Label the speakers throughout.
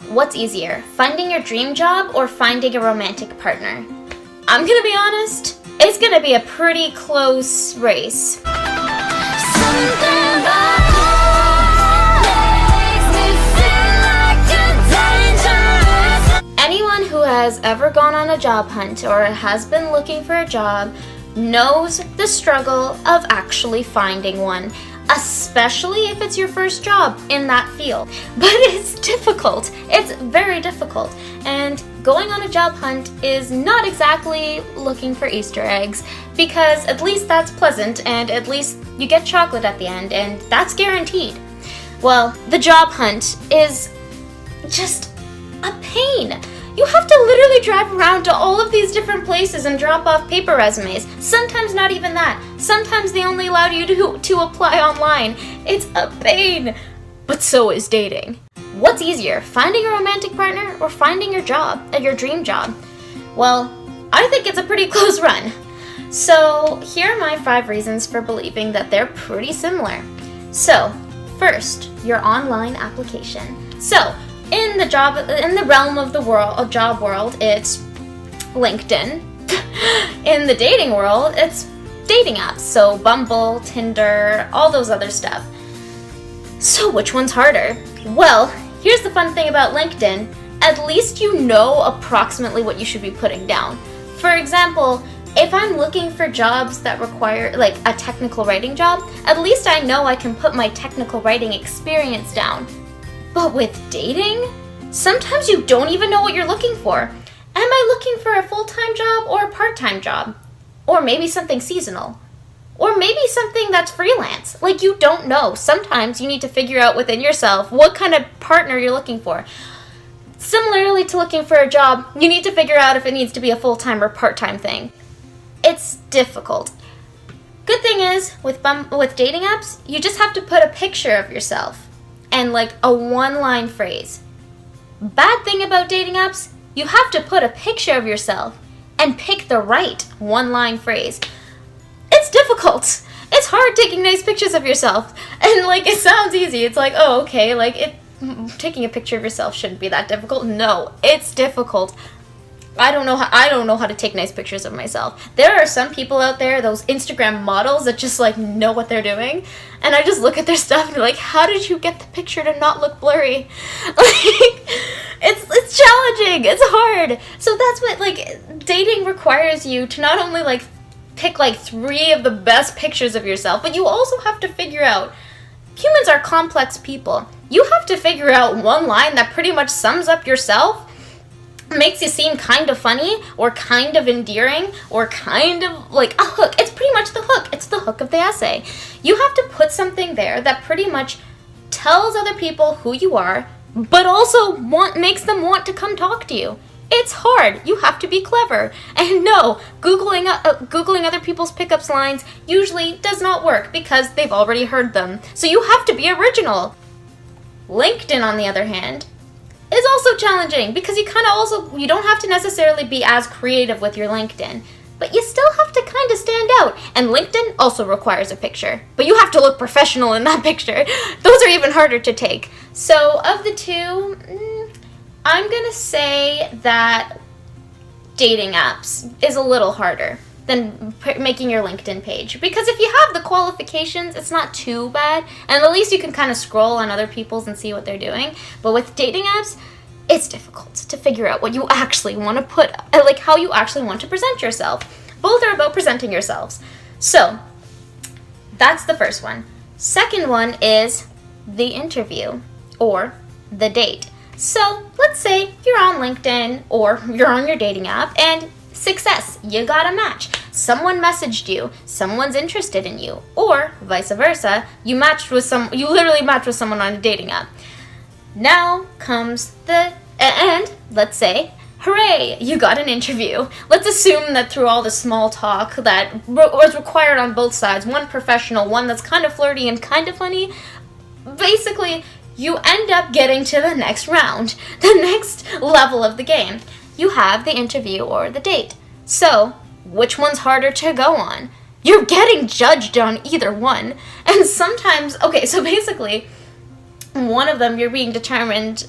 Speaker 1: What's easier, finding your dream job or finding a romantic partner? I'm gonna be honest, it's gonna be a pretty close race. Anyone who has ever gone on a job hunt or has been looking for a job knows the struggle of actually finding one, especially if it's your first job in that field. But it's difficult. It's very difficult. And going on a job hunt is not exactly looking for Easter eggs, because at least that's pleasant and at least you get chocolate at the end, and that's guaranteed. Well, the job hunt is just a pain. You have to literally drive around to all of these different places and drop off paper resumes. Sometimes not even that. Sometimes they only allow you to apply online. It's a pain. But so is dating. What's easier, finding a romantic partner or finding your job, your dream job? Well, I think it's a pretty close run. So here are my 5 reasons for believing that they're pretty similar. So, first, your online application. So, in the realm of the job world, it's LinkedIn. In the dating world, it's dating apps. So Bumble, Tinder, all those other stuff. So which one's harder? Well, here's the fun thing about LinkedIn. At least you know approximately what you should be putting down. For example, if I'm looking for jobs that require, like, a technical writing job, at least I know I can put my technical writing experience down. But with dating, sometimes you don't even know what you're looking for. Am I looking for a full-time job or a part-time job? Or maybe something seasonal? Or maybe something that's freelance? Like, you don't know. Sometimes you need to figure out within yourself what kind of partner you're looking for. Similarly to looking for a job, you need to figure out if it needs to be a full-time or part-time thing. It's difficult. Good thing is, with dating apps, you just have to put a picture of yourself and like a one-line phrase. Bad thing about dating apps, you have to put a picture of yourself and pick the right one-line phrase. It's difficult. It's hard taking nice pictures of yourself. And like, it sounds easy. It's like, oh, okay, like taking a picture of yourself shouldn't be that difficult. No, it's difficult. I don't know how to take nice pictures of myself. There are some people out there, those Instagram models that just like know what they're doing, and I just look at their stuff and be like, how did you get the picture to not look blurry? Like, it's challenging. It's hard. So that's what, like, dating requires you to not only like pick like 3 of the best pictures of yourself, but you also have to figure out, humans are complex people. You have to figure out one line that pretty much sums up yourself, makes you seem kind of funny or kind of endearing or kind of like a hook. It's pretty much the hook. It's the hook of the essay. You have to put something there that pretty much tells other people who you are, but also makes them want to come talk to you. It's hard. You have to be clever. And no, Googling other people's pickups lines usually does not work because they've already heard them. So you have to be original. LinkedIn, on the other hand, is also challenging because you don't have to necessarily be as creative with your LinkedIn, but you still have to kind of stand out. And LinkedIn also requires a picture, but you have to look professional in that picture. Those are even harder to take. So of the two, I'm gonna say that dating apps is a little harder than making your LinkedIn page, because if you have the qualifications, it's not too bad, and at least you can kind of scroll on other people's and see what they're doing. But with dating apps, it's difficult to figure out what you actually want to put, like how you actually want to present yourself. Both are about presenting yourselves. So that's the first one. Second one is the interview or the date. So let's say you're on LinkedIn or you're on your dating app and success, you got a match. Someone messaged you, someone's interested in you, or vice versa, you literally matched with someone on a dating app. Now comes and let's say, hooray, you got an interview. Let's assume that through all the small talk that was required on both sides, one professional, one that's kind of flirty and kind of funny, basically you end up getting to the next round, the next level of the game. You have the interview or the date. So, which one's harder to go on? You're getting judged on either one. And sometimes, okay, so basically, one of them, you're being determined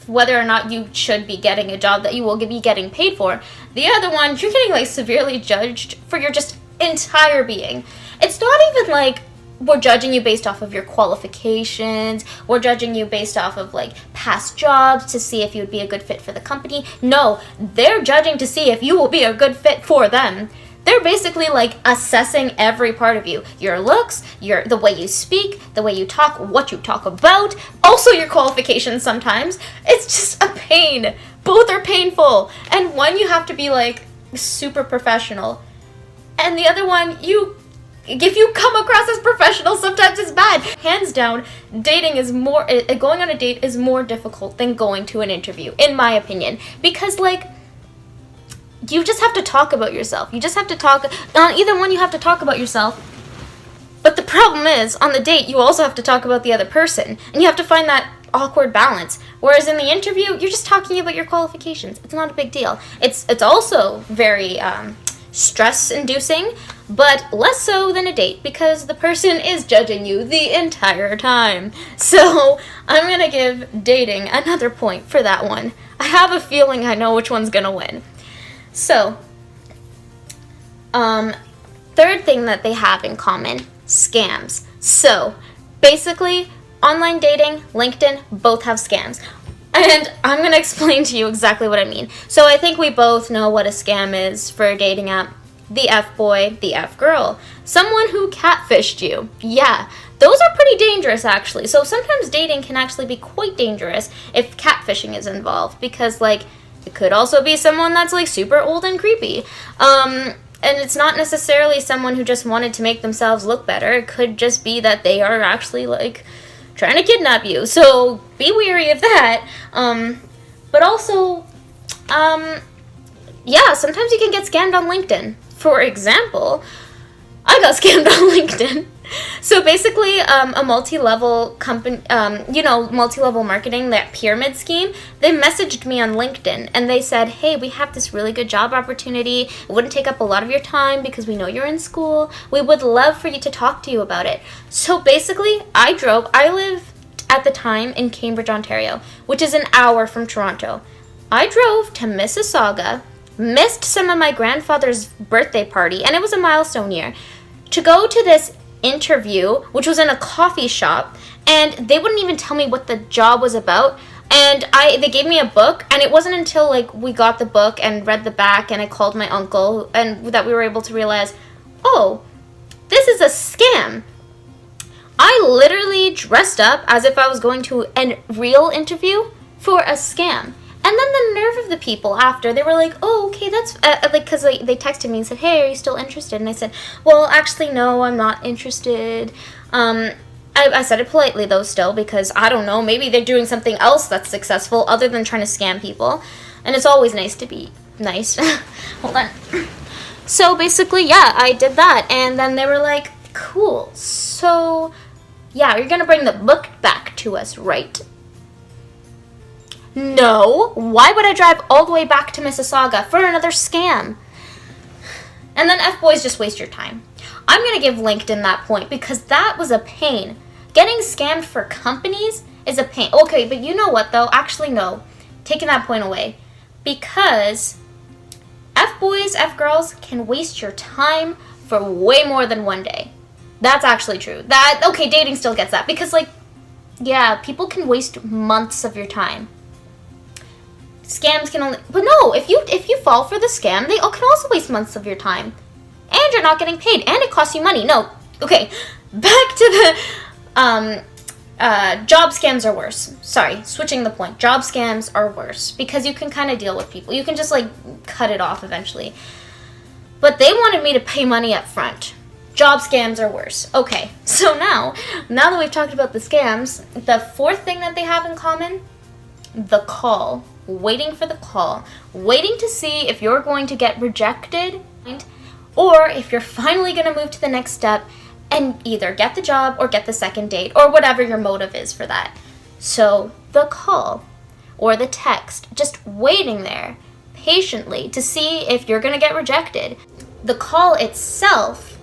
Speaker 1: whether or not you should be getting a job that you will be getting paid for. The other one, you're getting like severely judged for your just entire being. It's not even like we're judging you based off of your qualifications. We're judging you based off of like past jobs to see if you would be a good fit for the company. No, they're judging to see if you will be a good fit for them. They're basically like assessing every part of you. Your looks, the way you speak, the way you talk, what you talk about, also your qualifications sometimes. It's just a pain. Both are painful. And one, you have to be like super professional. And the other one, if you come across as professional, sometimes it's bad. Hands down, going on a date is more difficult than going to an interview, in my opinion. Because like, you just have to talk about yourself. You just have to talk, on either one you have to talk about yourself. But the problem is, on the date, you also have to talk about the other person. And you have to find that awkward balance. Whereas in the interview, you're just talking about your qualifications. It's not a big deal. It's also very stress-inducing, but less so than a date, because the person is judging you the entire time. So I'm gonna give dating another point for that one. I have a feeling I know which one's gonna win. So, third thing that they have in common, scams. So, basically, online dating, LinkedIn, both have scams. And I'm going to explain to you exactly what I mean. So, I think we both know what a scam is for a dating app. The F-boy, the F-girl. Someone who catfished you. Yeah, those are pretty dangerous, actually. So, sometimes dating can actually be quite dangerous if catfishing is involved. Because, like, it could also be someone that's like super old and creepy. And it's not necessarily someone who just wanted to make themselves look better. It could just be that they are actually like trying to kidnap you. So be wary of that. But also, yeah, sometimes you can get scammed on LinkedIn. For example, I got scammed on LinkedIn. So basically, a multi-level company, multi-level marketing, that pyramid scheme, they messaged me on LinkedIn and they said, hey, we have this really good job opportunity. It wouldn't take up a lot of your time because we know you're in school. We would love for you to talk to you about it. So basically, I lived at the time in Cambridge, Ontario, which is an hour from Toronto. I drove to Mississauga, missed some of my grandfather's birthday party, and it was a milestone year, to go to this interview, which was in a coffee shop, and they wouldn't even tell me what the job was about. And they gave me a book, and it wasn't until like we got the book and read the back and I called my uncle and that we were able to realize, oh, this is a scam. I literally dressed up as if I was going to a real interview for a scam. And then the nerve of the people after, they were like, oh, okay, that's, because they texted me and said, hey, are you still interested? And I said, well, actually, no, I'm not interested. I said it politely, though, still, because, I don't know, maybe they're doing something else that's successful other than trying to scam people. And it's always nice to be nice. Hold on. So, basically, yeah, I did that. And then they were like, cool, so, yeah, you're going to bring the book back to us, right? No, why would I drive all the way back to Mississauga for another scam? And then F-boys just waste your time. I'm going to give LinkedIn that point because that was a pain. Getting scammed for companies is a pain. Okay, but you know what though? Actually, no. Taking that point away. Because F-boys, F-girls can waste your time for way more than one day. That's actually true. Okay, dating still gets that. Because like, yeah, people can waste months of your time. Scams can only, but no, if you fall for the scam, they can also waste months of your time. And you're not getting paid, and it costs you money. No, okay, back to the, job scams are worse. Sorry, switching the point. Job scams are worse, because you can kind of deal with people. You can just, like, cut it off eventually. But they wanted me to pay money up front. Job scams are worse. Okay, so now that we've talked about the scams, the fourth thing that they have in common, the call. Waiting for the call, waiting to see if you're going to get rejected or if you're finally going to move to the next step and either get the job or get the second date or whatever your motive is for that. So the call or the text, just waiting there patiently to see if you're going to get rejected. The call itself,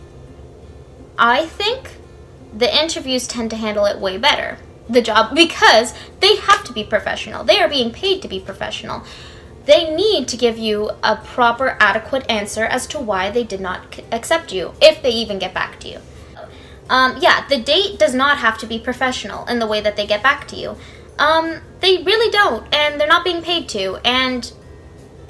Speaker 1: I think the interviews tend to handle it way better. the job because they have to be professional. They are being paid to be professional. They need to give you a proper, adequate answer as to why they did not accept you, if they even get back to you. Yeah, the date does not have to be professional in the way that they get back to you. They really don't, and they're not being paid to, and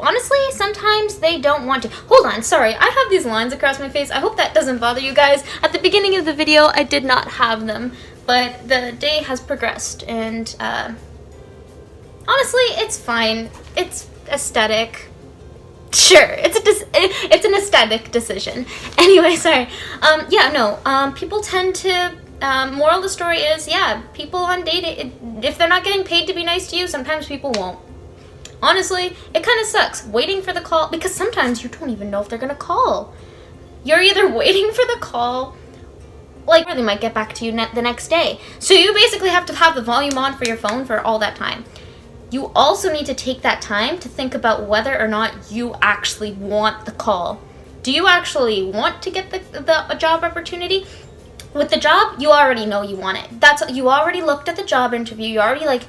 Speaker 1: honestly, sometimes they don't want to. Hold on, sorry, I have these lines across my face. I hope that doesn't bother you guys. At the beginning of the video, I did not have them, but the day has progressed, and honestly, it's fine. It's aesthetic. Sure, it's an aesthetic decision. Anyway, sorry. Yeah, no. People tend to. Moral of the story is, yeah, people on dating, if they're not getting paid to be nice to you, sometimes people won't. Honestly, it kind of sucks waiting for the call, because sometimes you don't even know if they're gonna call. You're either waiting for the call, like, or they might get back to you the next day. So you basically have to have the volume on for your phone for all that time. You also need to take that time to think about whether or not you actually want the call. Do you actually want to get the job opportunity? With the job, you already know you want it. You already looked at the job interview. You already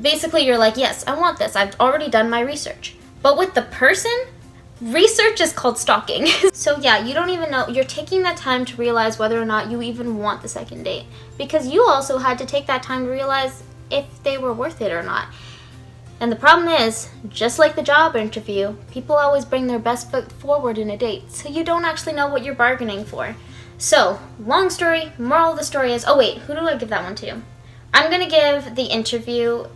Speaker 1: basically you're like, yes, I want this. I've already done my research. But with the person, research is called stalking. So yeah, you don't even know. You're taking that time to realize whether or not you even want the second date. Because you also had to take that time to realize if they were worth it or not. And the problem is, just like the job interview, people always bring their best foot forward in a date, so you don't actually know what you're bargaining for. So, long story, moral of the story is, oh wait, who do I give that one to? I'm gonna give the interview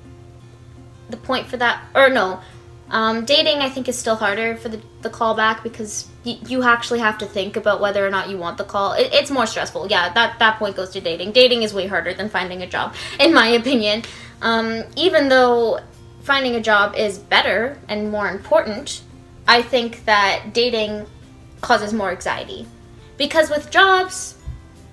Speaker 1: the point for that, or no, dating I think is still harder for the callback because you actually have to think about whether or not you want the call. It's more stressful, yeah, that point goes to dating. Dating is way harder than finding a job, in my opinion. Even though finding a job is better and more important, I think that dating causes more anxiety. Because with jobs,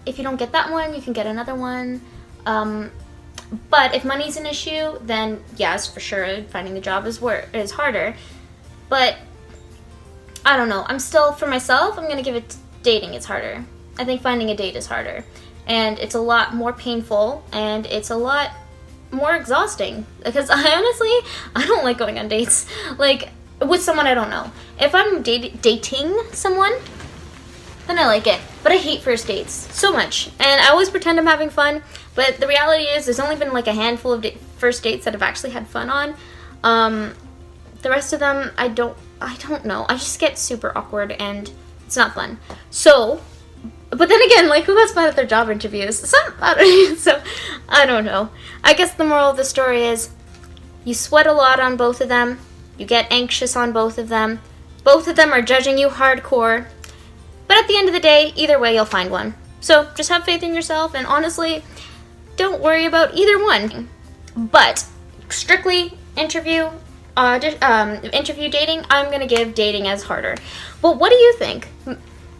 Speaker 1: if you don't get that one, you can get another one. But if money's an issue, then yes, for sure, finding a job is harder. But I don't know. For myself, I'm gonna give it dating is harder. I think finding a date is harder. And it's a lot more painful, and it's a lot more exhausting. Because I don't like going on dates. Like, with someone I don't know. If I'm dating someone, then I like it. But I hate first dates so much. And I always pretend I'm having fun, but the reality is there's only been like a handful of first dates that I've actually had fun on. The rest of them, I don't know. I just get super awkward and it's not fun. So, but then again, like, who has fun at their job interviews? So I don't know. I guess the moral of the story is you sweat a lot on both of them. You get anxious on both of them. Both of them are judging you hardcore. But at the end of the day, either way, you'll find one. So just have faith in yourself, and honestly, don't worry about either one. But strictly interview dating, I'm gonna give dating as harder. But what do you think?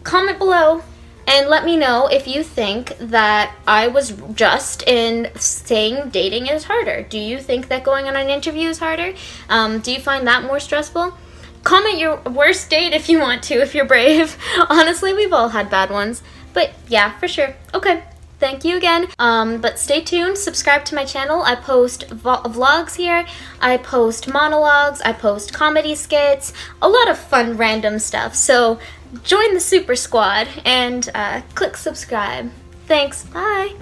Speaker 1: Comment below and let me know if you think that I was just in saying dating is harder. Do you think that going on an interview is harder? Do you find that more stressful? Comment your worst date if you want to, if you're brave. Honestly, we've all had bad ones. But yeah, for sure. Okay, thank you again. But stay tuned, subscribe to my channel. I post vlogs here, I post monologues, I post comedy skits, a lot of fun random stuff. So join the super squad and click subscribe. Thanks, bye.